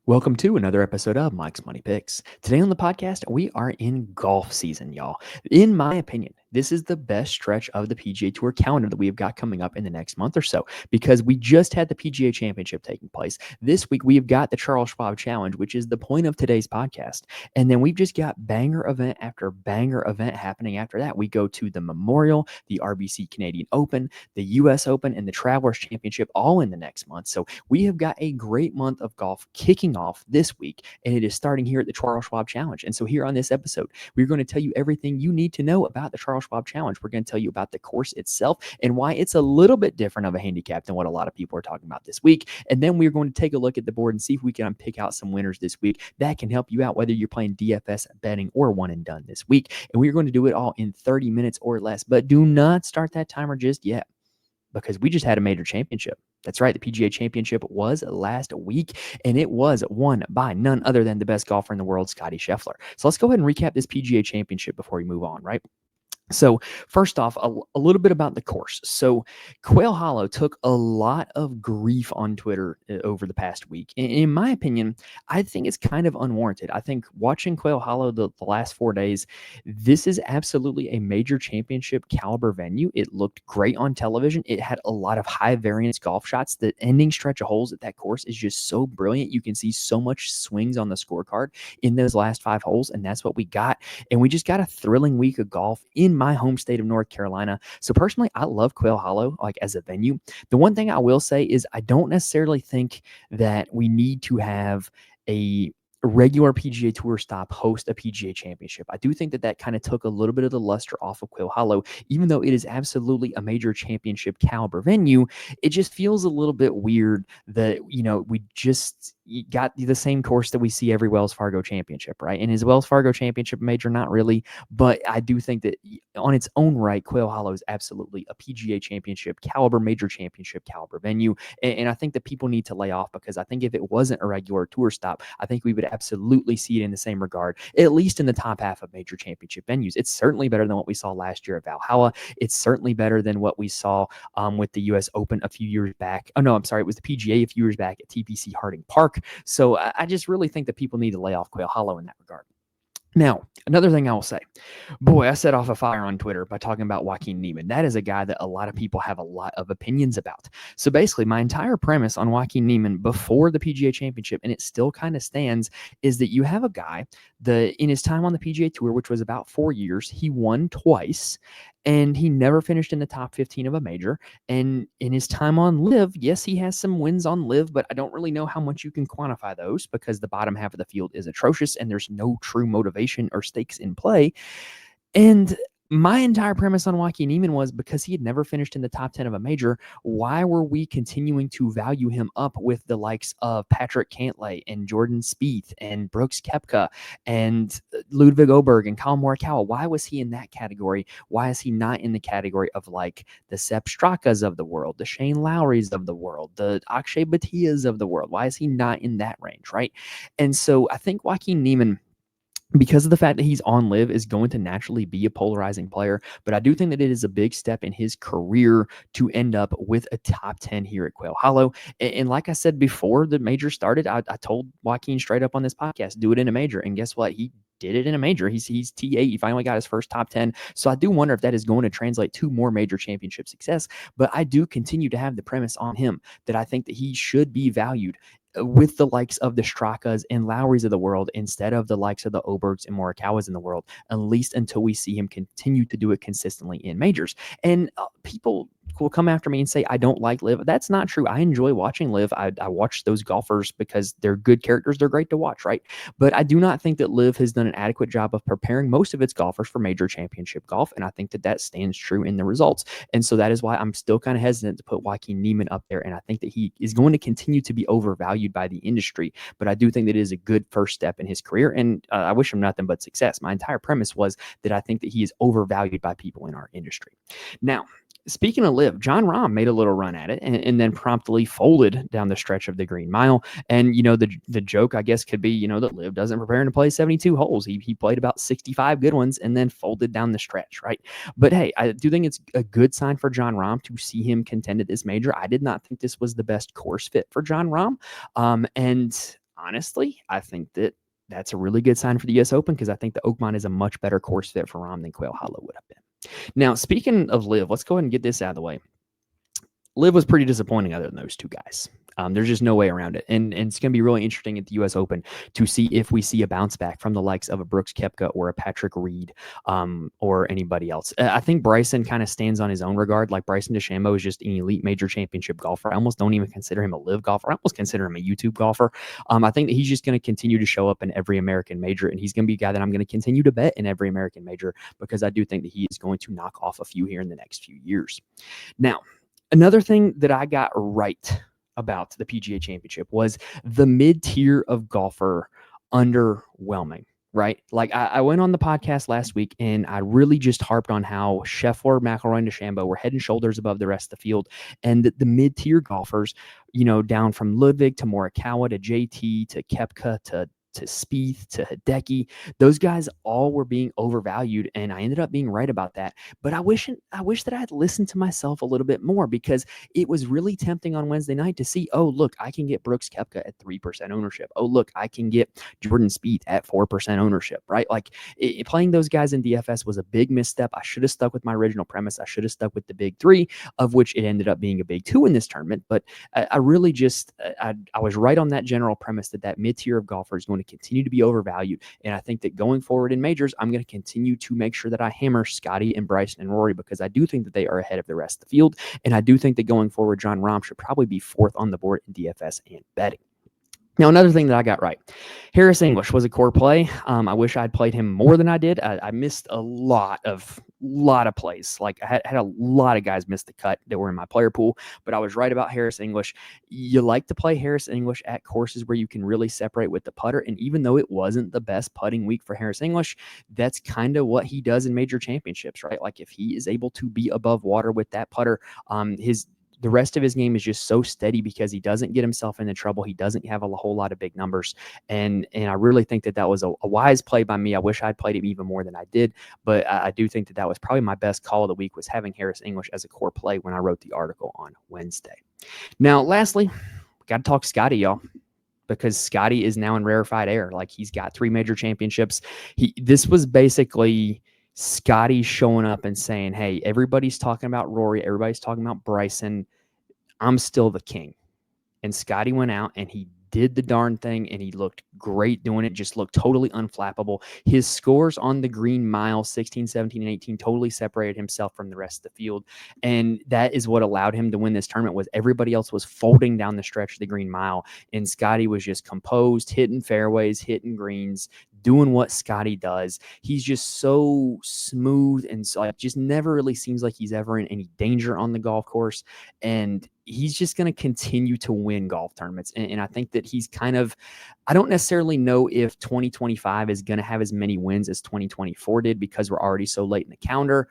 Welcome to another episode of Mike's Money Picks. Today on the podcast, we are in golf season, y'all. In my opinion, this is the best stretch of the PGA Tour calendar that we have got coming up in the next month or so because we just had the PGA Championship taking place. This week, we have got the Charles Schwab Challenge, which is the point of today's podcast. And then we've just got banger event after banger event happening after that. We go to the Memorial, the RBC Canadian Open, the US Open, and the Travelers Championship all in the next month. So we have got a great month of golf kicking off this week, and it is starting here at the Charles Schwab Challenge. And so here on this episode, we're going to tell you everything you need to know about the Charles Schwab Challenge. We're going to tell you about the course itself and why it's a little bit different of a handicap than what a lot of people are talking about this week. And then we're going to take a look at the board and see if we can pick out some winners this week that can help you out, whether you're playing DFS betting or one and done this week. And we're going to do it all in 30 minutes or less. But do not start that timer just yet, because we just had a major championship. That's right. The PGA Championship was last week, and it was won by none other than the best golfer in the world, Scottie Scheffler. So let's go ahead and recap this PGA Championship before we move on, right? So first off, a little bit about the course. So Quail Hollow took a lot of grief on Twitter over the past week. In my opinion, I think it's kind of unwarranted. I think watching Quail Hollow the last 4 days, this is absolutely a major championship caliber venue. It looked great on television. It had a lot of high variance golf shots. The ending stretch of holes at that course is just so brilliant. You can see so much swings on the scorecard in those last 5 holes, and that's what we got. And we just got a thrilling week of golf in my home state of North Carolina. So personally, I love Quail Hollow like as a venue. The one thing I will say is I don't necessarily think that we need to have a regular PGA Tour stop host a PGA Championship. I do think that that kind of took a little bit of the luster off of Quail Hollow, even though it is absolutely a major championship caliber venue. It just feels a little bit weird that, we just got the same course that we see every Wells Fargo Championship, right? And is Wells Fargo Championship major? Not really, but I do think that on its own right, Quail Hollow is absolutely a PGA Championship caliber, major championship caliber venue. And I think that people need to lay off, because I think if it wasn't a regular tour stop, I think we would absolutely see it in the same regard, at least in the top half of major championship venues. It's certainly better than what we saw last year at Valhalla. It's certainly better than what we saw with the US Open a few years back. Oh, no, I'm sorry. It was the PGA a few years back at TPC Harding Park. So I just really think that people need to lay off Quail Hollow in that regard. Now, another thing I will say, boy, I set off a fire on Twitter by talking about Joaquin Niemann. That is a guy that a lot of people have a lot of opinions about. So basically, my entire premise on Joaquin Niemann before the PGA Championship, and it still kind of stands, is that you have a guy that in his time on the PGA Tour, which was about 4 years, he won twice, and he never finished in the top 15 of a major. And in his time on LIV, yes, he has some wins on LIV, but I don't really know how much you can quantify those because the bottom half of the field is atrocious and there's no true motivation or stakes in play. And my entire premise on Joaquin Niemann was, because he had never finished in the top 10 of a major, why were we continuing to value him up with the likes of Patrick Cantlay and Jordan Spieth and Brooks Koepka and Ludwig Oberg and Colin Morikawa? Why was he in that category? Why is he not in the category of like the Sepp Strakas of the world, the Shane Lowrys of the world, the Akshay Bhatiyas of the world? Why is he not in that range, right? And so I think Joaquin Niemann, because of the fact that he's on LIV, is going to naturally be a polarizing player. But I do think that it is a big step in his career to end up with a top 10 here at Quail Hollow. And like I said before the major started, I told Joaquin straight up on this podcast, do it in a major. And guess what? He did it in a major. He's T8. He finally got his first top 10. So I do wonder if that is going to translate to more major championship success. But I do continue to have the premise on him that I think that he should be valued with the likes of the Strakas and Lowrys of the world instead of the likes of the Obergs and Morikawas in the world, at least until we see him continue to do it consistently in majors. And people will come after me and say, I don't like LIV. That's not true. I enjoy watching LIV. I watch those golfers because they're good characters. They're great to watch, right? But I do not think that LIV has done an adequate job of preparing most of its golfers for major championship golf. And I think that that stands true in the results. And so that is why I'm still kind of hesitant to put Joaquin Niemann up there. And I think that he is going to continue to be overvalued by the industry. But I do think that it is a good first step in his career. And I wish him nothing but success. My entire premise was that I think that he is overvalued by people in our industry. Now, speaking of LIV, Jon Rahm made a little run at it and then promptly folded down the stretch of the Green Mile. And, the joke, I guess, could be, that LIV doesn't prepare him to play 72 holes. He played about 65 good ones and then folded down the stretch, right? But hey, I do think it's a good sign for Jon Rahm to see him contend at this major. I did not think this was the best course fit for Jon Rahm. And honestly, I think that that's a really good sign for the U.S. Open because I think the Oakmont is a much better course fit for Rahm than Quail Hollow would have been. Now, speaking of Liv, let's go ahead and get this out of the way. Liv was pretty disappointing other than those two guys. There's just no way around it. And it's going to be really interesting at the U.S. Open to see if we see a bounce back from the likes of a Brooks Koepka or a Patrick Reed or anybody else. I think Bryson kind of stands on his own regard. Like Bryson DeChambeau is just an elite major championship golfer. I almost don't even consider him a live golfer. I almost consider him a YouTube golfer. I think that he's just going to continue to show up in every American major, and he's going to be a guy that I'm going to continue to bet in every American major because I do think that he is going to knock off a few here in the next few years. Now, another thing that I got right about the PGA Championship was the mid-tier of golfer underwhelming, right? Like I went on the podcast last week and I really just harped on how Scheffler, McIlroy, and DeChambeau were head and shoulders above the rest of the field, and the mid-tier golfers, down from Ludwig to Morikawa to JT to Koepka to Spieth to Hideki, those guys all were being overvalued, and I ended up being right about that. But I wish that I had listened to myself a little bit more because it was really tempting on Wednesday night to see, oh, look, I can get Brooks Koepka at 3% ownership. Oh, look, I can get Jordan Spieth at 4% ownership, right? Like playing those guys in DFS was a big misstep. I should have stuck with my original premise. I should have stuck with the big three, of which it ended up being a big two in this tournament. But I really just, I was right on that general premise that mid-tier of golfer is going to continue to be overvalued. And I think that going forward in majors, I'm going to continue to make sure that I hammer Scotty and Bryson and Rory because I do think that they are ahead of the rest of the field. And I do think that going forward, Jon Rahm should probably be fourth on the board in DFS and betting. Now, another thing that I got right, Harris English was a core play. I wish I'd played him more than I did. I missed a lot of plays. Like I had a lot of guys miss the cut that were in my player pool, but I was right about Harris English. You like to play Harris English at courses where you can really separate with the putter. And even though it wasn't the best putting week for Harris English, that's kind of what he does in major championships, right? Like if he is able to be above water with that putter, the rest of his game is just so steady because he doesn't get himself into trouble. He doesn't have a whole lot of big numbers. And I really think that was a wise play by me. I wish I'd played him even more than I did, but I do think that was probably my best call of the week was having Harris English as a core play when I wrote the article on Wednesday. Now, lastly, we got to talk Scotty, y'all, because Scotty is now in rarefied air. Like he's got 3 major championships. This was basically Scotty showing up and saying, hey, everybody's talking about Rory. Everybody's talking about Bryson. I'm still the king. And Scotty went out and he did the darn thing and he looked great doing it, just looked totally unflappable. His scores on the green mile, 16, 17, and 18, totally separated himself from the rest of the field. And that is what allowed him to win this tournament was everybody else was folding down the stretch of the green mile. And Scotty was just composed, hitting fairways, hitting greens, doing what Scotty does. He's just so smooth and so just never really seems like he's ever in any danger on the golf course. And he's just going to continue to win golf tournaments. And I think that he's kind of, I don't necessarily know if 2025 is going to have as many wins as 2024 did because we're already so late in the calendar.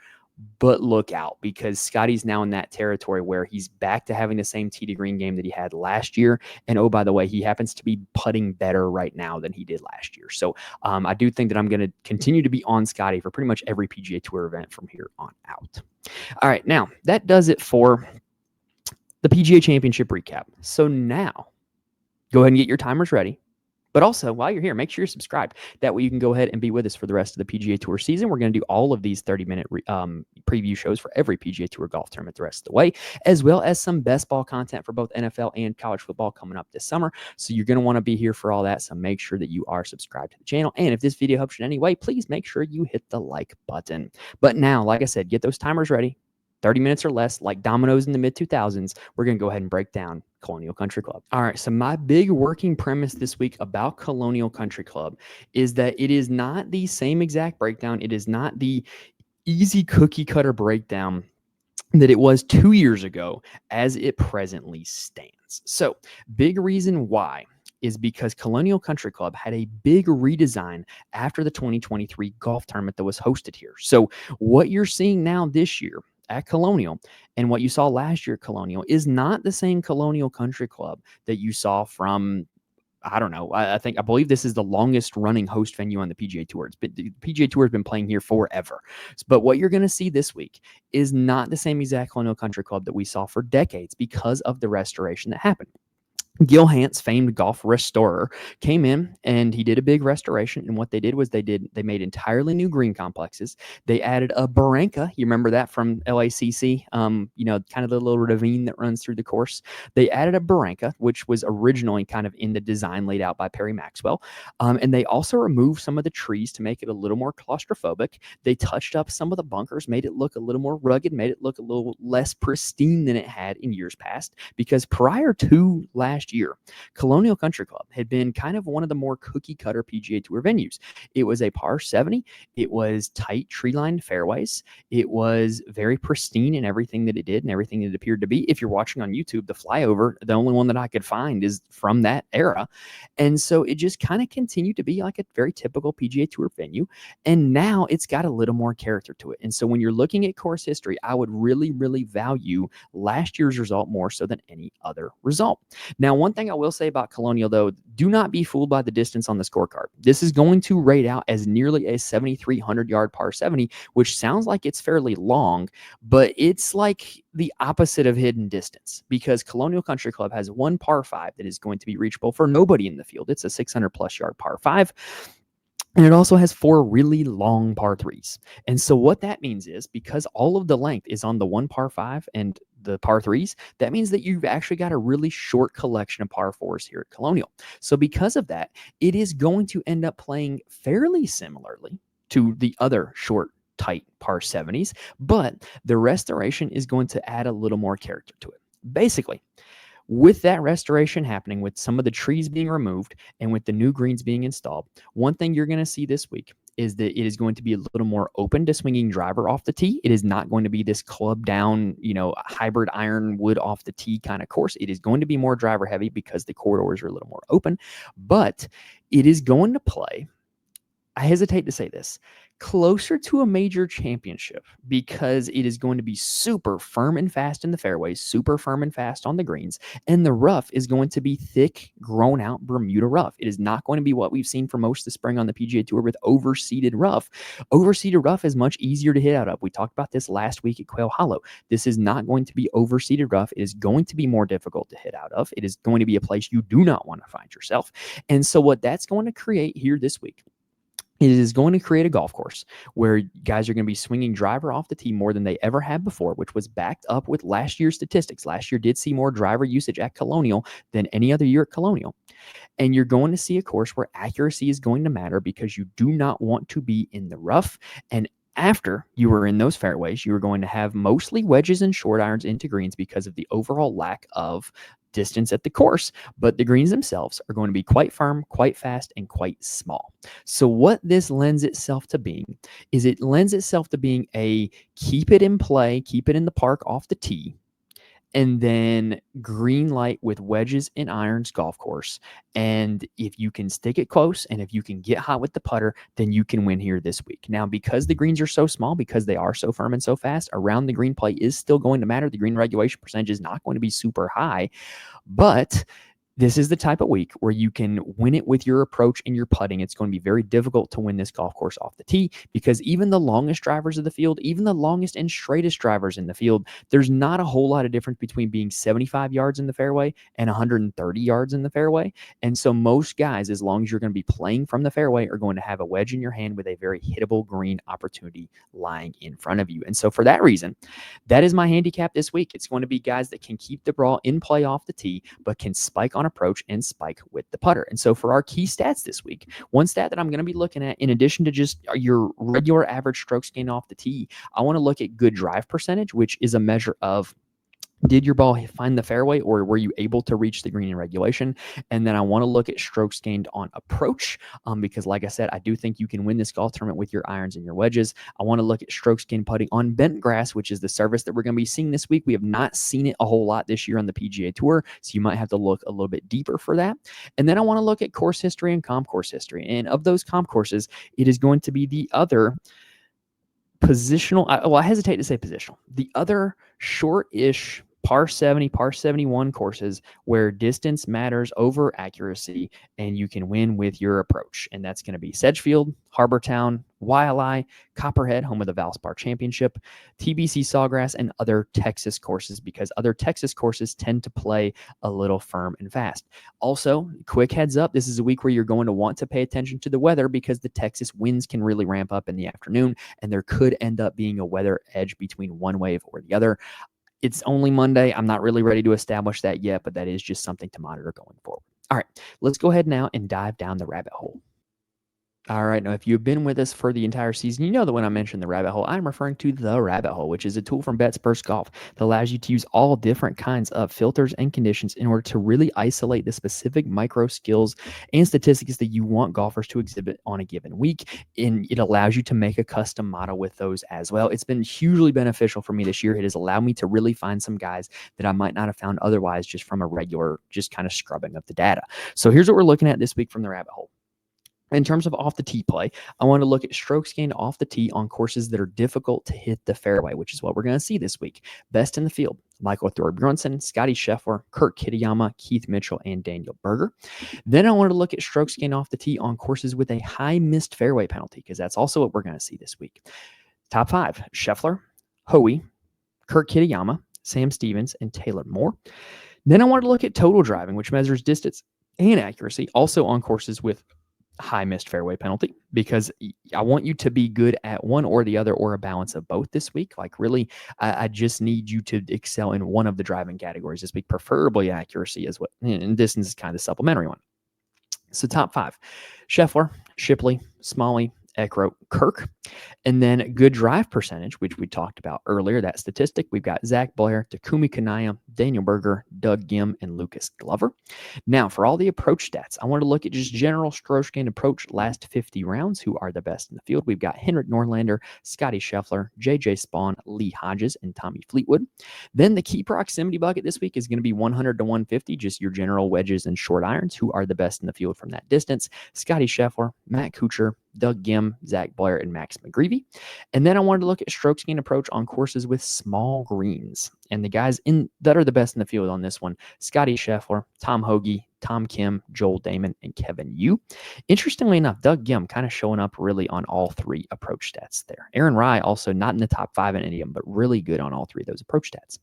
But look out because Scotty's now in that territory where he's back to having the same tee to green game that he had last year. And oh, by the way, he happens to be putting better right now than he did last year. So I do think that I'm going to continue to be on Scotty for pretty much every PGA Tour event from here on out. All right, now that does it for the PGA Championship recap. So now go ahead and get your timers ready. But also, while you're here, make sure you're subscribed. That way you can go ahead and be with us for the rest of the PGA Tour season. We're going to do all of these 30-minute preview shows for every PGA Tour golf tournament the rest of the way, as well as some best ball content for both NFL and college football coming up this summer. So you're going to want to be here for all that. So make sure that you are subscribed to the channel. And if this video helps you in any way, please make sure you hit the like button. But now, like I said, get those timers ready. 30 minutes or less, like dominoes in the mid-2000s, we're going to go ahead and break down Colonial Country Club. All right, so my big working premise this week about Colonial Country Club is that it is not the same exact breakdown. It is not the easy cookie cutter breakdown that it was 2 years ago as it presently stands. So big reason why is because Colonial Country Club had a big redesign after the 2023 golf tournament that was hosted here. So what you're seeing now this year at Colonial and what you saw last year at Colonial is not the same Colonial Country Club that you saw from, I don't know, I believe this is the longest running host venue on the PGA Tour. The PGA Tour has been playing here forever. But what you're going to see this week is not the same exact Colonial Country Club that we saw for decades because of the restoration that happened. Gil Hance, famed golf restorer, came in and he did a big restoration. And what they did was they made entirely new green complexes. They added a barranca. You remember that from LACC? Kind of the little ravine that runs through the course. They added a barranca, which was originally kind of in the design laid out by Perry Maxwell. And they also removed some of the trees to make it a little more claustrophobic. They touched up some of the bunkers, made it look a little more rugged, made it look a little less pristine than it had in years past. Because prior to last year, Colonial Country Club had been kind of one of the more cookie cutter PGA Tour venues. It was a par 70. It was tight tree lined fairways. It was very pristine in everything that it did and everything that it appeared to be. If you're watching on YouTube, the flyover, the only one that I could find is from that era. And so it just kind of continued to be like a very typical PGA Tour venue. And now it's got a little more character to it. And so when you're looking at course history, I would really, really value last year's result more so than any other result. Now, one thing I will say about Colonial, though, do not be fooled by the distance on the scorecard. This is going to rate out as nearly a 7,300-yard par 70, which sounds like it's fairly long, but it's like the opposite of hidden distance because Colonial Country Club has one par 5 that is going to be reachable for nobody in the field. It's a 600-plus yard par 5. And it also has 4 really long par 3s. And so what that means is because all of the length is on the one par 5 and the par 3s, that means that you've actually got a really short collection of par 4s here at Colonial. So because of that, it is going to end up playing fairly similarly to the other short, tight par 70s, but the restoration is going to add a little more character to it. Basically, with that restoration happening, with some of the trees being removed and with the new greens being installed, one thing you're going to see this week is that it is going to be a little more open to swinging driver off the tee. It is not going to be this club down, hybrid iron wood off the tee kind of course. It is going to be more driver heavy because the corridors are a little more open, but it is going to play, I hesitate to say this, closer to a major championship because it is going to be super firm and fast in the fairways, super firm and fast on the greens, and the rough is going to be thick, grown out Bermuda rough. It is not going to be what we've seen for most of the spring on the PGA Tour with overseeded rough. Overseeded rough is much easier to hit out of. We talked about this last week at Quail Hollow. This is not going to be overseeded rough. It is going to be more difficult to hit out of. It is going to be a place you do not want to find yourself. And so what that's going to create here this week, it is going to create a golf course where guys are going to be swinging driver off the tee more than they ever had before, which was backed up with last year's statistics. Last year did see more driver usage at Colonial than any other year at Colonial. And you're going to see a course where accuracy is going to matter because you do not want to be in the rough. And after you are in those fairways, you are going to have mostly wedges and short irons into greens because of the overall lack of distance at the course, but the greens themselves are going to be quite firm, quite fast, and quite small. So what this lends itself to being is it lends itself to being a keep it in play, keep it in the park off the tee, and then green light with wedges and irons golf course. And if you can stick it close and if you can get hot with the putter, then you can win here this week. Now, because the greens are so small, because they are so firm and so fast, around the green play is still going to matter. The green regulation percentage is not going to be super high, but this is the type of week where you can win it with your approach and your putting. It's going to be very difficult to win this golf course off the tee because even the longest drivers of the field, even the longest and straightest drivers in the field, there's not a whole lot of difference between being 75 yards in the fairway and 130 yards in the fairway. And so most guys, as long as you're going to be playing from the fairway, are going to have a wedge in your hand with a very hittable green opportunity lying in front of you. And so for that reason, that is my handicap this week. It's going to be guys that can keep the ball in play off the tee, but can spike on approach and spike with the putter. And so for our key stats this week, one stat that I'm going to be looking at, in addition to just your regular average strokes gained off the tee, I want to look at good drive percentage, which is a measure of did your ball find the fairway or were you able to reach the green in regulation? And then I want to look at strokes gained on approach because like I said, I do think you can win this golf tournament with your irons and your wedges. I want to look at strokes gained putting on bent grass, which is the surface that we're going to be seeing this week. We have not seen it a whole lot this year on the PGA Tour, so you might have to look a little bit deeper for that. And then I want to look at course history and comp course history. And of those comp courses, it is going to be the other positional, I hesitate to say positional, the other short-ish par 70, par 71 courses where distance matters over accuracy and you can win with your approach. And that's going to be Sedgefield, Harbortown, YLI, Copperhead, home of the Valspar Championship, TBC Sawgrass, and other Texas courses, because other Texas courses tend to play a little firm and fast. Also, quick heads up, this is a week where you're going to want to pay attention to the weather, because the Texas winds can really ramp up in the afternoon, and there could end up being a weather edge between one wave or the other. It's only Monday. I'm not really ready to establish that yet, but that is just something to monitor going forward. All right, let's go ahead now and dive down the rabbit hole. All right. Now, if you've been with us for the entire season, you know that when I mention the rabbit hole, I'm referring to the rabbit hole, which is a tool from BetSperts Golf that allows you to use all different kinds of filters and conditions in order to really isolate the specific micro skills and statistics that you want golfers to exhibit on a given week. And it allows you to make a custom model with those as well. It's been hugely beneficial for me this year. It has allowed me to really find some guys that I might not have found otherwise just from a regular, just kind of scrubbing of the data. So here's what we're looking at this week from the rabbit hole. In terms of off the tee play, I want to look at strokes gained off the tee on courses that are difficult to hit the fairway, which is what we're going to see this week. Best in the field: Michael Thorbjornsen, Scotty Scheffler, Kurt Kitayama, Keith Mitchell, and Daniel Berger. Then I want to look at strokes gained off the tee on courses with a high missed fairway penalty, because that's also what we're going to see this week. Top 5: Scheffler, Hoey, Kurt Kitayama, Sam Stevens, and Taylor Moore. Then I want to look at total driving, which measures distance and accuracy, also on courses with high missed fairway penalty, because I want you to be good at one or the other, or a balance of both this week. Like really, I just need you to excel in one of the driving categories this week, preferably accuracy as well. And distance is kind of the supplementary one. So top 5: Scheffler, Shipley, Smalley, Eckroat, Kirk. And then good drive percentage, which we talked about earlier, that statistic. We've got Zach Blair, Takumi Kanaya, Daniel Berger, Doug Gim, and Lucas Glover. Now, for all the approach stats, I want to look at just general strokes gained approach last 50 rounds. Who are the best in the field? We've got Henrik Norlander, Scotty Scheffler, JJ Spawn, Lee Hodges, and Tommy Fleetwood. Then the key proximity bucket this week is going to be 100 to 150, just your general wedges and short irons. Who are the best in the field from that distance? Scotty Scheffler, Matt Kuchar, Doug Gim, Zach Blair, and Max McGreevy. And then I wanted to look at strokes gained approach on courses with small greens. And the guys that are the best in the field on this one: Scotty Scheffler, Tom Hoagie, Tom Kim, Joel Damon, and Kevin Yu. Interestingly enough, Doug Gim kind of showing up really on all 3 approach stats there. Aaron Rye also not in the top 5 in any of them, but really good on all 3 of those approach stats.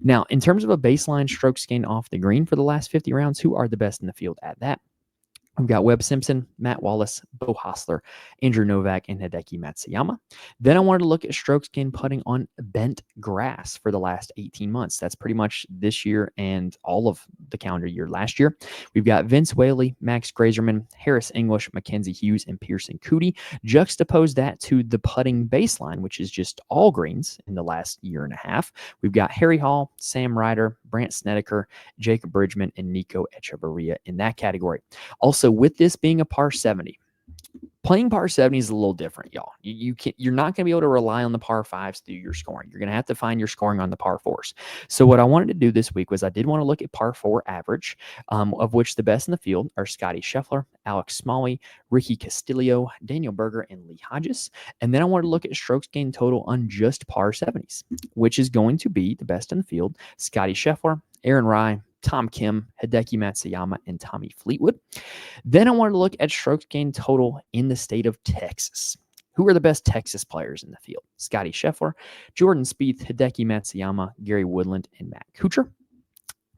Now, in terms of a baseline strokes gained off the green for the last 50 rounds, who are the best in the field at that? We've got Webb Simpson, Matt Wallace, Bo Hostler, Andrew Novak, and Hideki Matsuyama. Then I wanted to look at strokes gained putting on bent grass for the last 18 months. That's pretty much this year and all of the calendar year last year. We've got Vince Whaley, Max Grazerman, Harris English, Mackenzie Hughes, and Pearson Cootie. Juxtapose that to the putting baseline, which is just all greens in the last year and a half. We've got Harry Hall, Sam Ryder, Brant Snedeker, Jacob Bridgman, and Nico Echevarria in that category. Also, with this being a par 70, playing par 70 is a little different, y'all. You're not going to be able to rely on the par 5s through your scoring. You're going to have to find your scoring on the par 4s. So what I wanted to do this week was I did want to look at par 4 average, of which the best in the field are Scotty Scheffler, Alex Smalley, Ricky Castillo, Daniel Berger, and Lee Hodges. And then I wanted to look at strokes gained total on just par 70s, which is going to be the best in the field: Scotty Scheffler, Aaron Rye, Tom Kim, Hideki Matsuyama, and Tommy Fleetwood. Then I wanted to look at strokes gained total in the state of Texas. Who are the best Texas players in the field? Scotty Scheffler, Jordan Spieth, Hideki Matsuyama, Gary Woodland, and Matt Kuchar.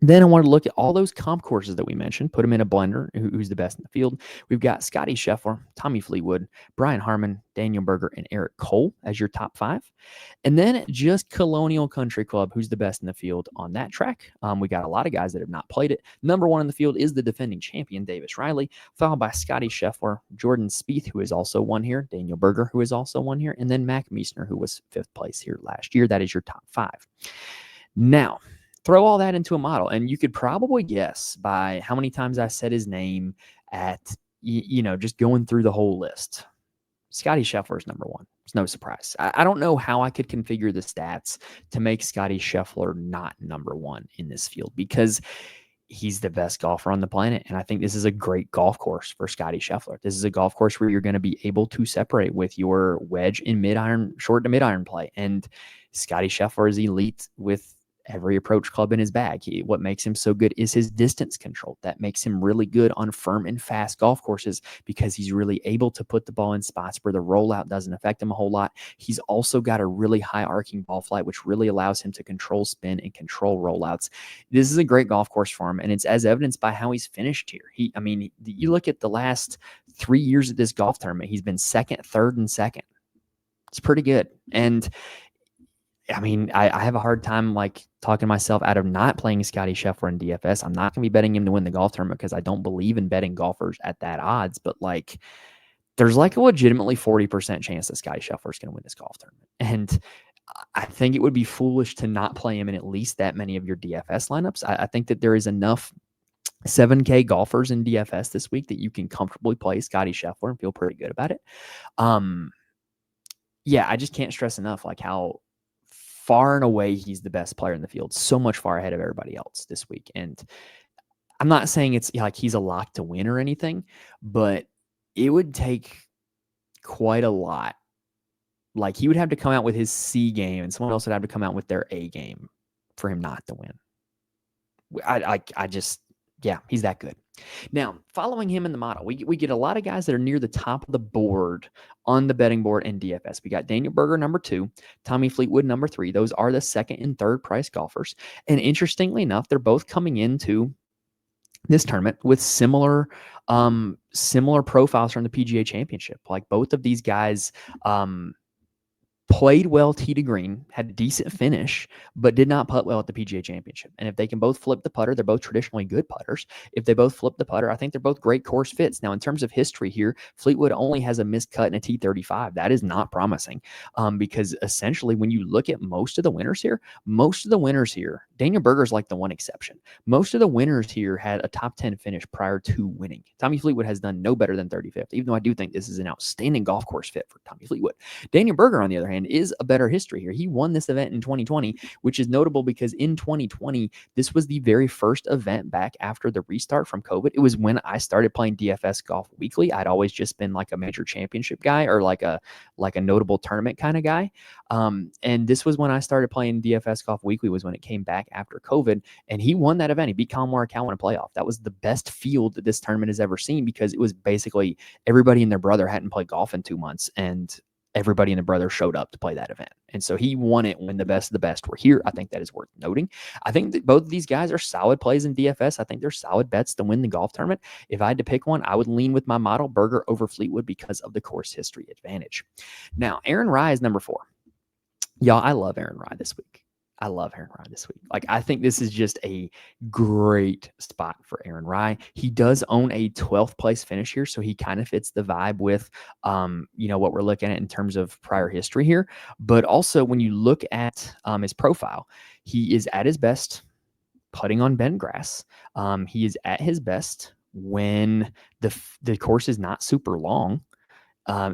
Then I wanted to look at all those comp courses that we mentioned, put them in a blender, who's the best in the field. We've got Scotty Scheffler, Tommy Fleetwood, Brian Harmon, Daniel Berger, and Eric Cole as your top 5. And then just Colonial Country Club, who's the best in the field on that track. We got a lot of guys that have not played it. Number 1 in the field is the defending champion, Davis Riley, followed by Scotty Scheffler, Jordan Spieth, who is also won here, Daniel Berger, who is also won here, and then Mac Meisner, who was 5th place here last year. That is your top 5. Now, throw all that into a model, and you could probably guess by how many times I said his name at, just going through the whole list. Scotty Scheffler is number 1. It's no surprise. I don't know how I could configure the stats to make Scotty Scheffler not number 1 in this field, because he's the best golfer on the planet. And I think this is a great golf course for Scotty Scheffler. This is a golf course where you're going to be able to separate with your wedge in mid-iron, short to mid-iron play. And Scotty Scheffler is elite with every approach club in his bag. What makes him so good is his distance control. That makes him really good on firm and fast golf courses because he's really able to put the ball in spots where the rollout doesn't affect him a whole lot. He's also got a really high arcing ball flight, which really allows him to control spin and control rollouts. This is a great golf course for him, and it's as evidenced by how he's finished here. You look at the last 3 years of this golf tournament, he's been second, third, and second. It's pretty good. And I have a hard time talking myself out of not playing Scotty Scheffler in DFS. I'm not going to be betting him to win the golf tournament because I don't believe in betting golfers at that odds. But there's a legitimately 40% chance that Scotty Scheffler is going to win this golf tournament. And I think it would be foolish to not play him in at least that many of your DFS lineups. I think that there is enough 7K golfers in DFS this week that you can comfortably play Scotty Scheffler and feel pretty good about it. I just can't stress enough how far and away he's the best player in the field, so much far ahead of everybody else this week. And I'm not saying it's he's a lock to win or anything, but it would take quite a lot. He would have to come out with his C game and someone else would have to come out with their A game for him not to win. He's that good. Now, following him in the model, we get a lot of guys that are near the top of the board on the betting board in DFS. We got Daniel Berger, number 2, Tommy Fleetwood, number 3. Those are the second and third price golfers. And interestingly enough, they're both coming into this tournament with similar profiles from the PGA Championship. Both of these guys played well tee to green, had a decent finish, but did not putt well at the PGA Championship. And if they can both flip the putter, they're both traditionally good putters. If they both flip the putter, I think they're both great course fits. Now, in terms of history here, Fleetwood only has a missed cut in a T35. That is not promising because essentially when you look at most of the winners here, Daniel Berger's the one exception. Most of the winners here had a top 10 finish prior to winning. Tommy Fleetwood has done no better than 35th, even though I do think this is an outstanding golf course fit for Tommy Fleetwood. Daniel Berger, on the other hand, is a better history here. He won this event in 2020, which is notable because in 2020, this was the very first event back after the restart from COVID. It was when I started playing DFS Golf Weekly. I'd always just been a major championship guy or a notable tournament kind of guy. And this was when I started playing DFS Golf Weekly, was when it came back after COVID. And he won that event. He beat Colin Morikawa in a playoff. That was the best field that this tournament has ever seen because it was basically everybody and their brother hadn't played golf in 2 months. And everybody and their brother showed up to play that event. And so he won it when the best of the best were here. I think that is worth noting. I think that both of these guys are solid plays in DFS. I think they're solid bets to win the golf tournament. If I had to pick one, I would lean with my model, Berger over Fleetwood, because of the course history advantage. Now, Aaron Rai is number 4. Y'all, I love Aaron Rai this week. I think this is just a great spot for Aaron Rai. He does own a 12th place finish here, so he kind of fits the vibe with, what we're looking at in terms of prior history here. But also, when you look at his profile, he is at his best putting on bent grass. He is at his best when the course is not super long.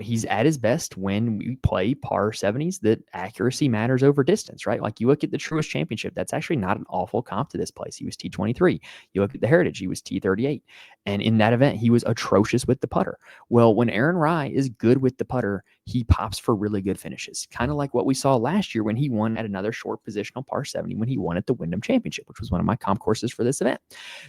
He's at his best when we play par 70s that accuracy matters over distance, right? You look at the Truist Championship, that's actually not an awful comp to this place. He was T23. You look at the Heritage, he was T38. And in that event, he was atrocious with the putter. Well, when Aaron Rai is good with the putter, he pops for really good finishes. Kind of like what we saw last year when he won at another short positional par 70 when he won at the Wyndham Championship, which was one of my comp courses for this event.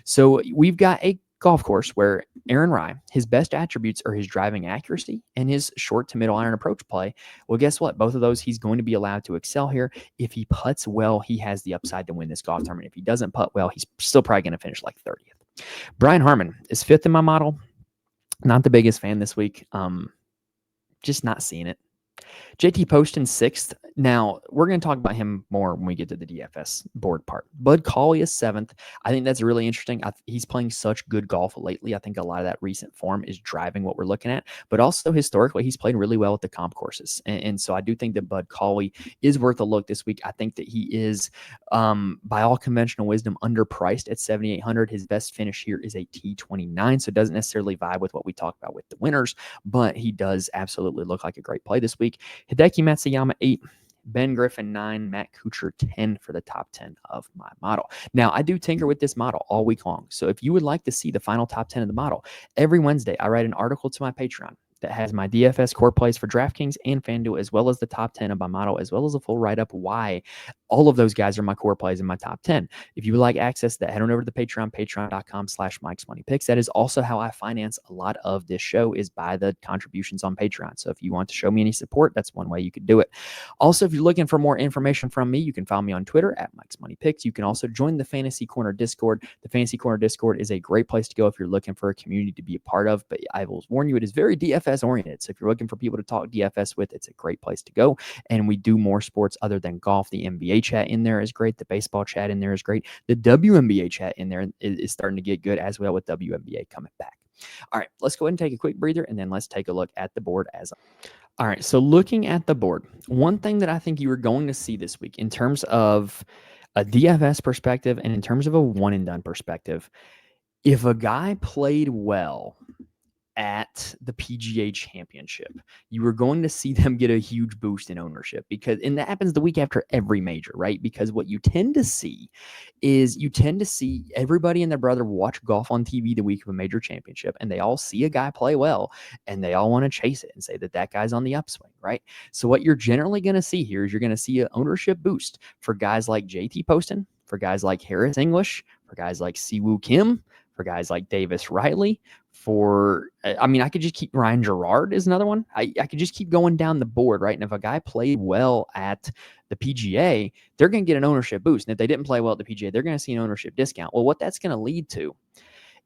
So we've got a golf course where Aaron Rai, his best attributes are his driving accuracy and his short to middle iron approach play. Well, guess what? Both of those he's going to be allowed to excel here. If he putts well, he has the upside to win this golf tournament. If he doesn't putt well, he's still probably going to finish 30th. Brian Harman is 5th in my model. Not the biggest fan this week. Just not seeing it. JT Poston 6th. Now, we're going to talk about him more when we get to the DFS board part. Bud Cauley is 7th. I think that's really interesting. He's playing such good golf lately. I think a lot of that recent form is driving what we're looking at. But also historically, he's played really well at the comp courses. And so I do think that Bud Cauley is worth a look this week. I think that he is, by all conventional wisdom, underpriced at 7,800. His best finish here is a T29, so it doesn't necessarily vibe with what we talked about with the winners, but he does absolutely look like a great play this week. Hideki Matsuyama 8, Ben Griffin 9, Matt Kuchar 10 for the top 10 of my model. Now, I do tinker with this model all week long. So if you would like to see the final top 10 of the model, every Wednesday I write an article to my Patreon. that has my DFS core plays for DraftKings and FanDuel, as well as the top 10 of my model, as well as a full write-up why all of those guys are my core plays in my top 10. If you would like access to that, head on over to the Patreon, patreon.com/MikesMoneyPicks. That is also how I finance a lot of this show, is by the contributions on Patreon. So if you want to show me any support, that's one way you could do it. Also, if you're looking for more information from me, you can follow me on Twitter at MikesMoneyPicks. You can also join the Fantasy Corner Discord. The Fantasy Corner Discord is a great place to go if you're looking for a community to be a part of, but I will warn you, it is very DFS oriented. So if you're looking for people to talk DFS with, it's a great place to go. And we do more sports other than golf. The NBA chat in there is great. The baseball chat in there is great. The WNBA chat in there is starting to get good as well, with WNBA coming back. All right, let's go ahead and take a quick breather, and then let's take a look at the board as all right. So looking at the board, one thing that I think you are going to see this week in terms of a DFS perspective and in terms of a one and done perspective, if a guy played well at the PGA Championship, you are going to see them get a huge boost in ownership, and that happens the week after every major, right? Because what you tend to see is everybody and their brother watch golf on TV the week of a major championship, and they all see a guy play well, and they all want to chase it and say that guy's on the upswing, right? So what you're generally going to see here is you're going to see an ownership boost for guys like JT Poston, for guys like Harris English, for guys like Siwoo Kim, for guys like Davis Riley, I could just keep Ryan Gerard is another one. I could just keep going down the board, right? And if a guy played well at the PGA, they're going to get an ownership boost. And if they didn't play well at the PGA, they're going to see an ownership discount. Well, what that's going to lead to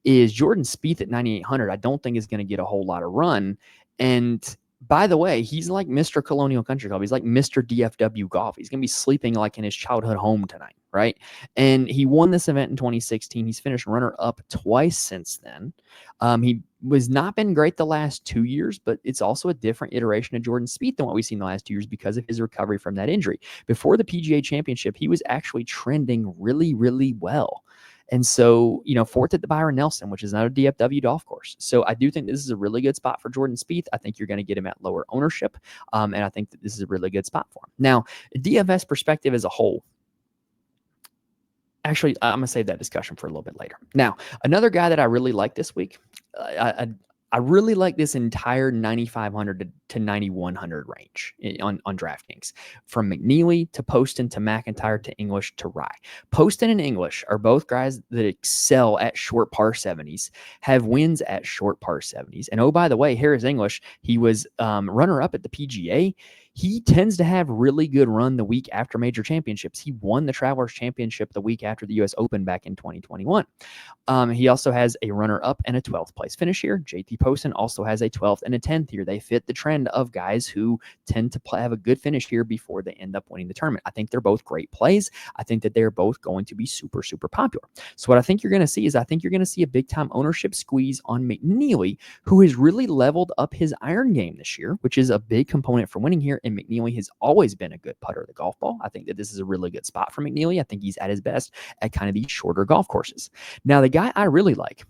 is Jordan Spieth at 9,800. I don't think is going to get a whole lot of run. And by the way, he's like Mr. Colonial Country Club. He's like Mr. DFW golf. He's going to be sleeping like in his childhood home tonight, right? And he won this event in 2016. He's finished runner-up twice since then. He was not been great the last 2 years, but it's also a different iteration of Jordan Spieth than what we've seen the last 2 years because of his recovery from that injury. Before the PGA Championship, he was actually trending really, really well. And so, fourth at the Byron Nelson, which is another DFW golf course. So I do think this is a really good spot for Jordan Spieth. I think you're going to get him at lower ownership. And I think that this is a really good spot for him. Now, DFS perspective as a whole, actually, I'm going to save that discussion for a little bit later. Now, another guy that I really like this week, I really like this entire 9,500 to 9,100 range on DraftKings, from McNeely to Poston to McIntyre to English to Rye. Poston and English are both guys that excel at short par 70s, have wins at short par 70s. And oh, by the way, Harris English, he was runner-up at the PGA. He tends to have really good run the week after major championships. He won the Travelers Championship the week after the U.S. Open back in 2021. He also has a runner-up and a 12th place finish here. JT Poston also has a 12th and a 10th here. They fit the trend of guys who tend to have a good finish here before they end up winning the tournament. I think they're both great plays. I think that they're both going to be super, super popular. So what I think you're going to see is a big-time ownership squeeze on McNeely, who has really leveled up his iron game this year, which is a big component for winning here. And McNeely has always been a good putter of the golf ball. I think that this is a really good spot for McNeely. I think he's at his best at kind of these shorter golf courses. Now, the guy I really like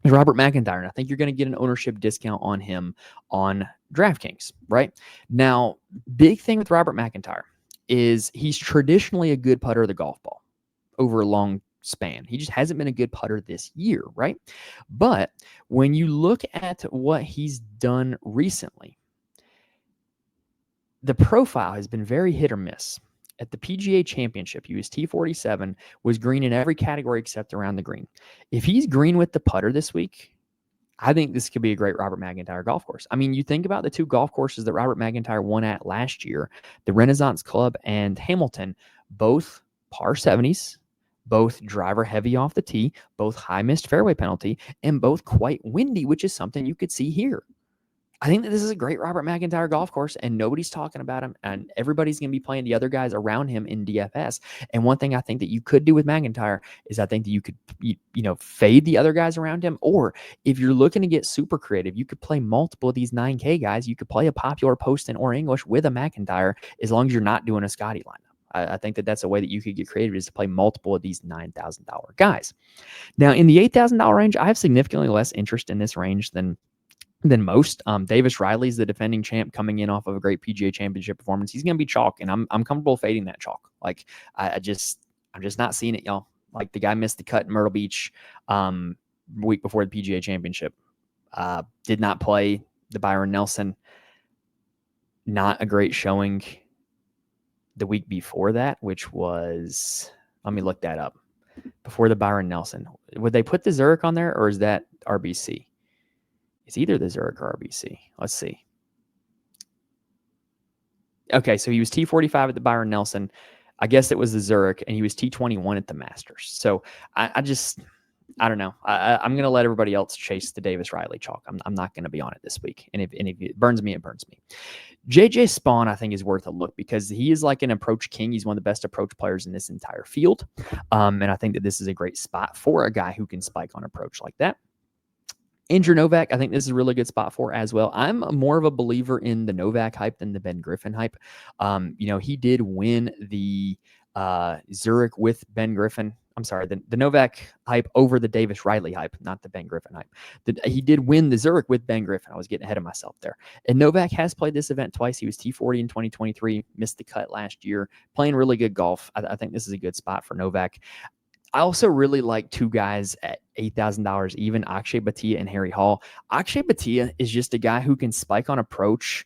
is Robert McIntyre, and I think you're going to get an ownership discount on him on DraftKings, right? Now, big thing with Robert McIntyre is he's traditionally a good putter of the golf ball over a long span. He just hasn't been a good putter this year, right? But when you look at what he's done recently, the profile has been very hit or miss. At the PGA Championship, he was T47, was green in every category except around the green. If he's green with the putter this week, I think this could be a great Robert McIntyre golf course. I mean, you think about the two golf courses that Robert McIntyre won at last year, the Renaissance Club and Hamilton, both par 70s, both driver heavy off the tee, both high missed fairway penalty, and both quite windy, which is something you could see here. I think that this is a great Robert McIntyre golf course, and nobody's talking about him, and everybody's going to be playing the other guys around him in DFS. And one thing I think that you could do with McIntyre is I think that you could, fade the other guys around him, or if you're looking to get super creative, you could play multiple of these 9K guys. You could play a popular Poston or English with a McIntyre as long as you're not doing a Scotty lineup. I think that that's a way that you could get creative, is to play multiple of these $9,000 guys. Now, in the $8,000 range, I have significantly less interest in this range than most. Davis Riley's the defending champ coming in off of a great PGA Championship performance. He's going to be chalk, and I'm comfortable fading that chalk. Like I'm just not seeing it, y'all. Like the guy missed the cut in Myrtle Beach week before the PGA Championship. Did not play The Byron Nelson, not a great showing the week before that, which was, let me look that up. Before the Byron Nelson, would they put the Zurich on there, or is that RBC? It's either the Zurich or RBC. Let's see. Okay, so he was T45 at the Byron Nelson. I guess it was the Zurich, and he was T21 at the Masters. So I don't know. I'm going to let everybody else chase the Davis Riley chalk. I'm not going to be on it this week. And if it burns me, it burns me. JJ Spawn, I think, is worth a look because he is like an approach king. He's one of the best approach players in this entire field. And I think that this is a great spot for a guy who can spike on approach like that. Andrew Novak, I think this is a really good spot for as well. I'm more of a believer in the Novak hype than the Ben Griffin hype. He did win the Zurich with Ben Griffin. I'm sorry, the Novak hype over the Davis Riley hype, not the Ben Griffin hype. He did win the Zurich with Ben Griffin. I was getting ahead of myself there. And Novak has played this event twice. He was T40 in 2023, missed the cut last year, playing really good golf. I think this is a good spot for Novak. I also really like two guys at $8,000 even, Akshay Bhatia and Harry Hall. Akshay Bhatia is just a guy who can spike on approach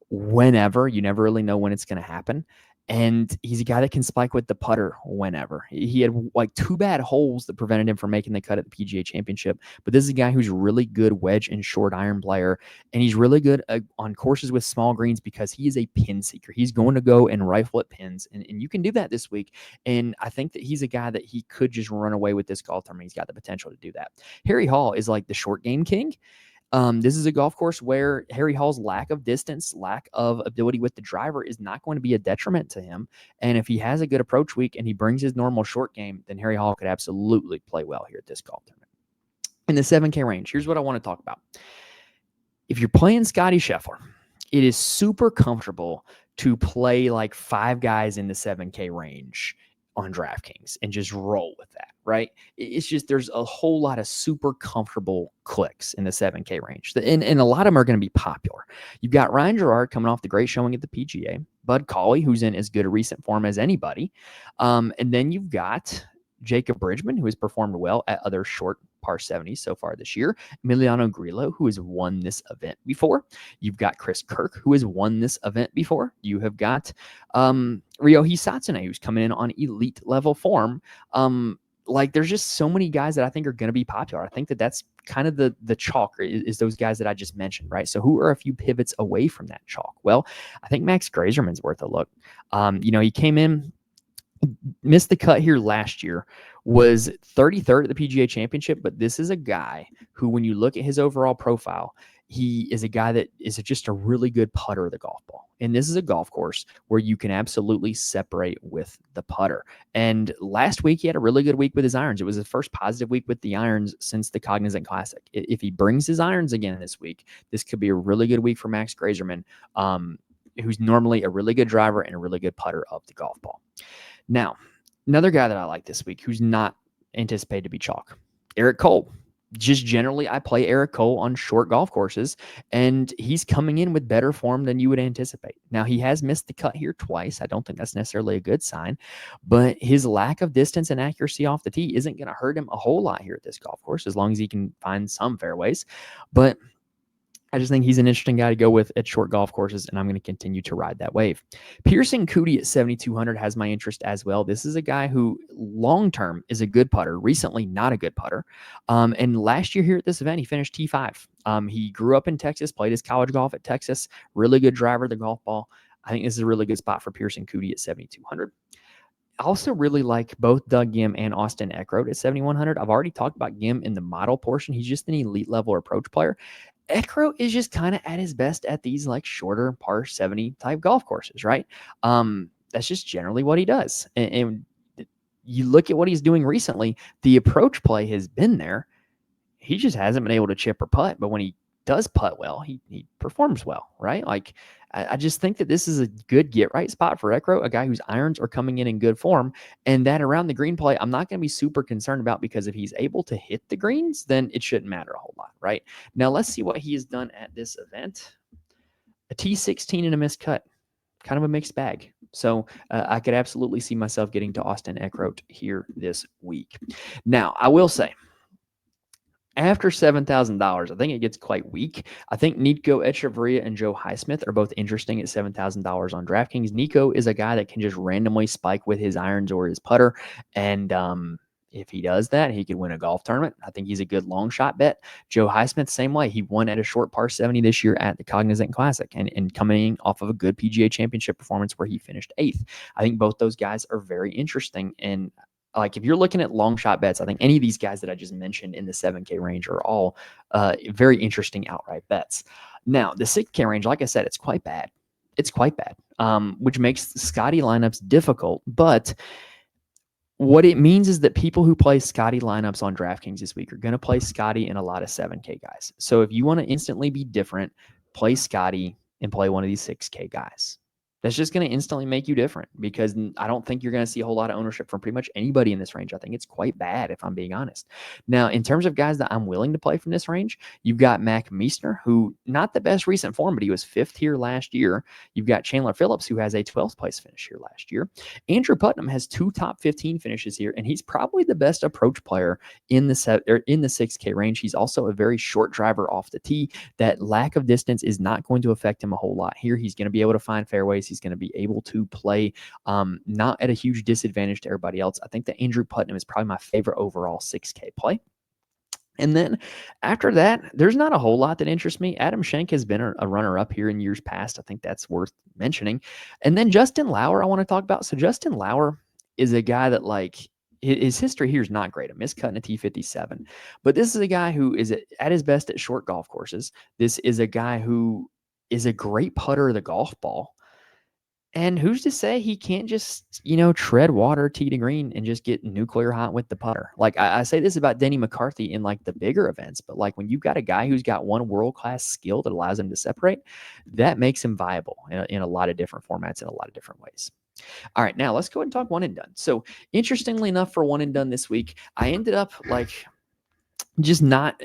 whenever. You never really know when it's going to happen. And he's a guy that can spike with the putter whenever. He had like two bad holes that prevented him from making the cut at the PGA Championship. But this is a guy who's really good wedge and short iron player. And he's really good on courses with small greens because he is a pin seeker. He's going to go and rifle at pins. And you can do that this week. And I think that he's a guy that he could just run away with this golf tournament. He's got the potential to do that. Harry Hall is like the short game king. This is a golf course where Harry Hall's lack of distance, lack of ability with the driver is not going to be a detriment to him. And if he has a good approach week and he brings his normal short game, then Harry Hall could absolutely play well here at this golf tournament. In the 7K range, here's what I want to talk about. If you're playing Scotty Scheffler, it is super comfortable to play like 5 guys in the 7K range on DraftKings and just roll with that, right? It's just there's a whole lot of super comfortable clicks in the 7K range. And a lot of them are going to be popular. You've got Ryan Gerard coming off the great showing at the PGA, Bud Cauley, who's in as good a recent form as anybody. And then you've got Jacob Bridgman, who has performed well at other short par 70s so far this year. Emiliano Grillo, who has won this event before. You've got Chris Kirk, who has won this event before. You have got Ryohei Satsune, who's coming in on elite level form. There's just so many guys that I think are going to be popular. I think that that's kind of the chalk is those guys that I just mentioned, right? So who are a few pivots away from that chalk? Well, I think Max Grazerman's worth a look. He came in, missed the cut here last year, was 33rd at the PGA Championship, but this is a guy who, when you look at his overall profile, he is a guy that is just a really good putter of the golf ball. And this is a golf course where you can absolutely separate with the putter. And last week, he had a really good week with his irons. It was his first positive week with the irons since the Cognizant Classic. If he brings his irons again this week, this could be a really good week for Max Grazerman, who's normally a really good driver and a really good putter of the golf ball. Now, another guy that I like this week who's not anticipated to be chalk, Eric Cole. Just generally, I play Eric Cole on short golf courses, and he's coming in with better form than you would anticipate. Now, he has missed the cut here twice. I don't think that's necessarily a good sign, but his lack of distance and accuracy off the tee isn't going to hurt him a whole lot here at this golf course, as long as he can find some fairways. But I just think he's an interesting guy to go with at short golf courses, and I'm going to continue to ride that wave. Pearson Coody at 7,200 has my interest as well. This is a guy who long-term is a good putter, recently not a good putter. And last year here at this event, he finished T5. He grew up in Texas, played his college golf at Texas, really good driver of the golf ball. I think this is a really good spot for Pearson Coody at 7,200. I also really like both Doug Gim and Austin Eckroat at 7,100. I've already talked about Gim in the model portion. He's just an elite level approach player. Eckroat is just kind of at his best at these like shorter par 70 type golf courses, right? That's just generally what he does. And you look at what he's doing recently, the approach play has been there. He just hasn't been able to chip or putt, but when he does putt well, he performs well, right? Like, I just think that this is a good get right spot for Eckroat, a guy whose irons are coming in good form, and that around the green play, I'm not going to be super concerned about, because if he's able to hit the greens, then it shouldn't matter a whole lot, right? Now, let's see what he has done at this event. A T16 and a missed cut, kind of a mixed bag. So I could absolutely see myself getting to Austin Eckroat here this week. Now, I will say, After $7,000, I think it gets quite weak. I think Nico Echeverria and Joe Highsmith are both interesting at $7,000 on DraftKings. Nico is a guy that can just randomly spike with his irons or his putter, and if he does that, he could win a golf tournament. I think he's a good long shot bet. Joe Highsmith, same way. He won at a short par 70 this year at the Cognizant Classic and coming off of a good PGA Championship performance where he finished 8th. I think both those guys are very interesting. And like if you're looking at long shot bets, I think any of these guys that I just mentioned in the 7K range are all very interesting outright bets. Now, the 6K range, like I said, it's quite bad. It's quite bad, which makes Scotty lineups difficult. But what it means is that people who play Scotty lineups on DraftKings this week are going to play Scotty and a lot of 7K guys. So if you want to instantly be different, play Scotty and play one of these 6K guys. That's just going to instantly make you different because I don't think you're going to see a whole lot of ownership from pretty much anybody in this range. I think it's quite bad, if I'm being honest. Now, in terms of guys that I'm willing to play from this range, you've got Mac Meisner, who not the best recent form, but he was 5th here last year. You've got Chandler Phillips, who has a 12th place finish here last year. Andrew Putnam has 2 top 15 finishes here, and he's probably the best approach player in the 6K range. He's also a very short driver off the tee. That lack of distance is not going to affect him a whole lot here. He's going to be able to find fairways. He's going to be able to play not at a huge disadvantage to everybody else. I think that Andrew Putnam is probably my favorite overall 6K play. And then after that, there's not a whole lot that interests me. Adam Schenk has been a runner-up here in years past. I think that's worth mentioning. And then Justin Lauer, I want to talk about. So Justin Lauer is a guy that, like, his history here is not great. A miscut in a T57. But this is a guy who is at his best at short golf courses. This is a guy who is a great putter of the golf ball. And who's to say he can't just, tread water tee to green and just get nuclear hot with the putter? Like I say this about Denny McCarthy in like the bigger events, but like when you've got a guy who's got one world-class skill that allows him to separate, that makes him viable in a lot of different formats in a lot of different ways. All right, now let's go ahead and talk one and done. So interestingly enough, for one and done this week, I ended up like just not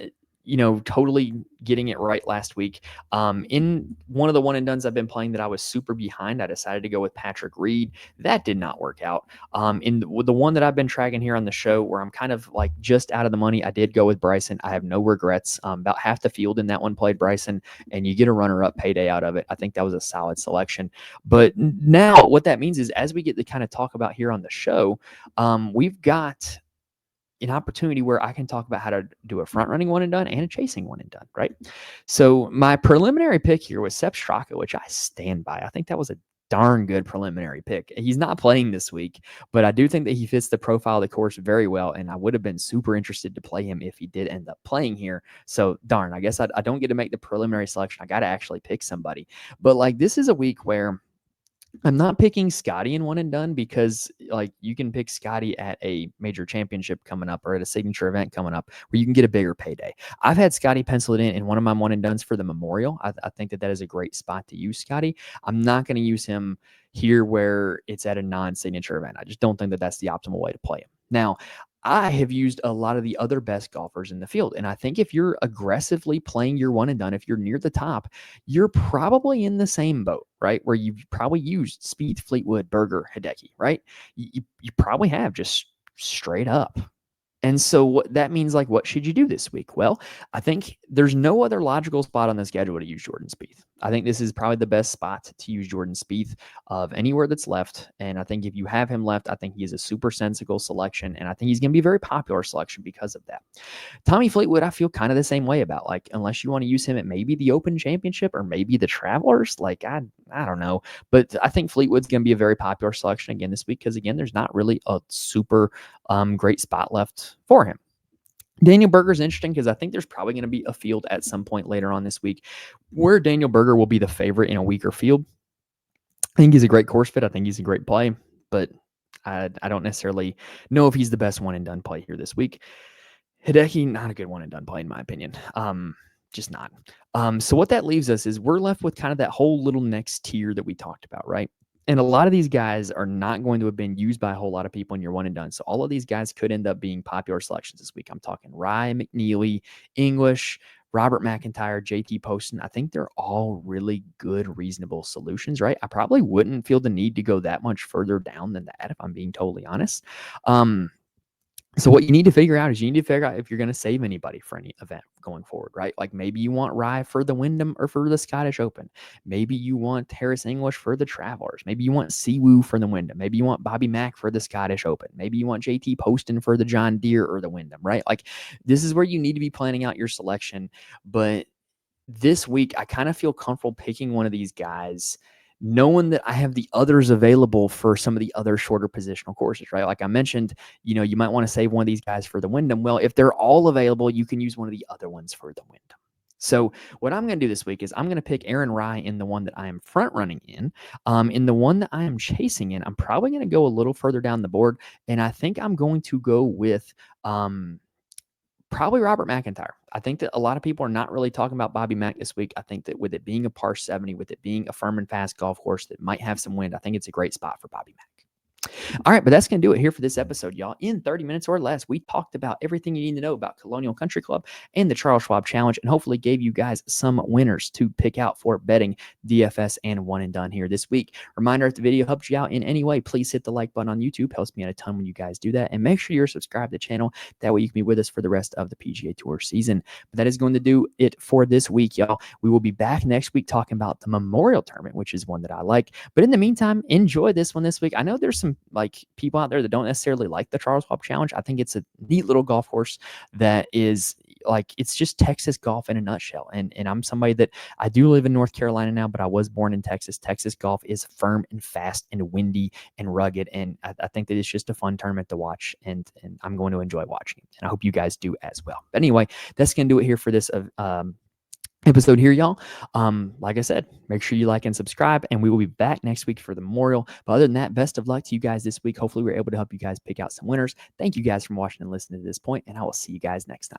totally getting it right last week. In one of the one and dones I've been playing that I was super behind, I decided to go with Patrick Reed. That did not work out. In the one that I've been tracking here on the show where I'm kind of like just out of the money, I did go with Bryson. I have no regrets. About half the field in that one played Bryson, and you get a runner-up payday out of it. I think that was a solid selection. But now what that means is as we get to kind of talk about here on the show, we've got an opportunity where I can talk about how to do a front running one and done and a chasing one and done, right? So my preliminary pick here was Sepp Straka, which I stand by. I think that was a darn good preliminary pick. He's not playing this week, but I do think that he fits the profile of the course very well, and I would have been super interested to play him if he did end up playing here. So darn, I guess I don't get to make the preliminary selection. I got to actually pick somebody. But like this is a week where I'm not picking Scotty in one and done because like you can pick Scotty at a major championship coming up or at a signature event coming up where you can get a bigger payday. I've had Scotty penciled in one of my one and dones for the Memorial. I think that is a great spot to use Scotty. I'm not going to use him here where it's at a non-signature event. I just don't think that that's the optimal way to play him. Now, I have used a lot of the other best golfers in the field. And I think if you're aggressively playing your one and done, if you're near the top, you're probably in the same boat, right? Where you've probably used Spieth, Fleetwood, Berger, Hideki, right? You probably have just straight up. And so what that means, like, what should you do this week? Well, I think there's no other logical spot on the schedule to use Jordan Spieth. I think this is probably the best spot to use Jordan Spieth of anywhere that's left. And I think if you have him left, I think he is a super sensible selection. And I think he's going to be a very popular selection because of that. Tommy Fleetwood, I feel kind of the same way about, like, unless you want to use him at maybe the Open Championship or maybe the Travelers, like, I don't know. But I think Fleetwood's going to be a very popular selection again this week because, again, there's not really a super great spot left for him. Daniel Berger's interesting because I think there's probably going to be a field at some point later on this week where Daniel Berger will be the favorite in a weaker field. I think he's a great course fit. I think he's a great play, but I don't necessarily know if he's the best one and done play here this week. Hideki, not a good one and done play in my opinion. Just not. So what that leaves us is we're left with kind of that whole little next tier that we talked about, right? And a lot of these guys are not going to have been used by a whole lot of people in your one and done. So all of these guys could end up being popular selections this week. I'm talking Rye, McNeely, English, Robert McIntyre, JT Poston. I think they're all really good, reasonable solutions, right? I probably wouldn't feel the need to go that much further down than that if I'm being totally honest. So what you need to figure out is you need to figure out if you're going to save anybody for any event going forward, right? Like maybe you want Rye for the Wyndham or for the Scottish Open. Maybe you want Harris English for the Travelers. Maybe you want Siwoo for the Wyndham. Maybe you want Bobby Mack for the Scottish Open. Maybe you want JT Poston for the John Deere or the Wyndham, right? Like this is where you need to be planning out your selection. But this week, I kind of feel comfortable picking one of these guys, knowing that I have the others available for some of the other shorter positional courses, right? Like I mentioned, you might want to save one of these guys for the Wyndham. Well, if they're all available, you can use one of the other ones for the Wyndham. So what I'm going to do this week is I'm going to pick Aaron Rye in the one that I am front running in. In the one that I am chasing in, I'm probably going to go a little further down the board, and I think I'm going to go with probably Robert McIntyre. I think that a lot of people are not really talking about Bobby Mack this week. I think that with it being a par 70, with it being a firm and fast golf course that might have some wind, I think it's a great spot for Bobby Mack. All right, but that's going to do it here for this episode, y'all. In 30 minutes or less, we talked about everything you need to know about Colonial Country Club and the Charles Schwab Challenge, and hopefully gave you guys some winners to pick out for betting DFS and one and done here this week. Reminder, if the video helped you out in any way, please hit the like button on YouTube. Helps me out a ton when you guys do that. And make sure you're subscribed to the channel. That way you can be with us for the rest of the PGA Tour season. But that is going to do it for this week, y'all. We will be back next week talking about the Memorial Tournament, which is one that I like. But in the meantime, enjoy this one this week. I know there's some people out there that don't necessarily like the Charles Schwab Challenge. I think it's a neat little golf course that is it's just Texas golf in a nutshell. And I'm somebody that I do live in North Carolina now, but I was born in Texas. Texas golf is firm and fast and windy and rugged. And I think that it's just a fun tournament to watch, and I'm going to enjoy watching it. And I hope you guys do as well. But anyway, that's going to do it here for this episode here, y'all. Like I said, make sure you like and subscribe, and we will be back next week for the Memorial. But other than that, best of luck to you guys this week. Hopefully we're able to help you guys pick out some winners. Thank you guys for watching and listening to this point, and I will see you guys next time.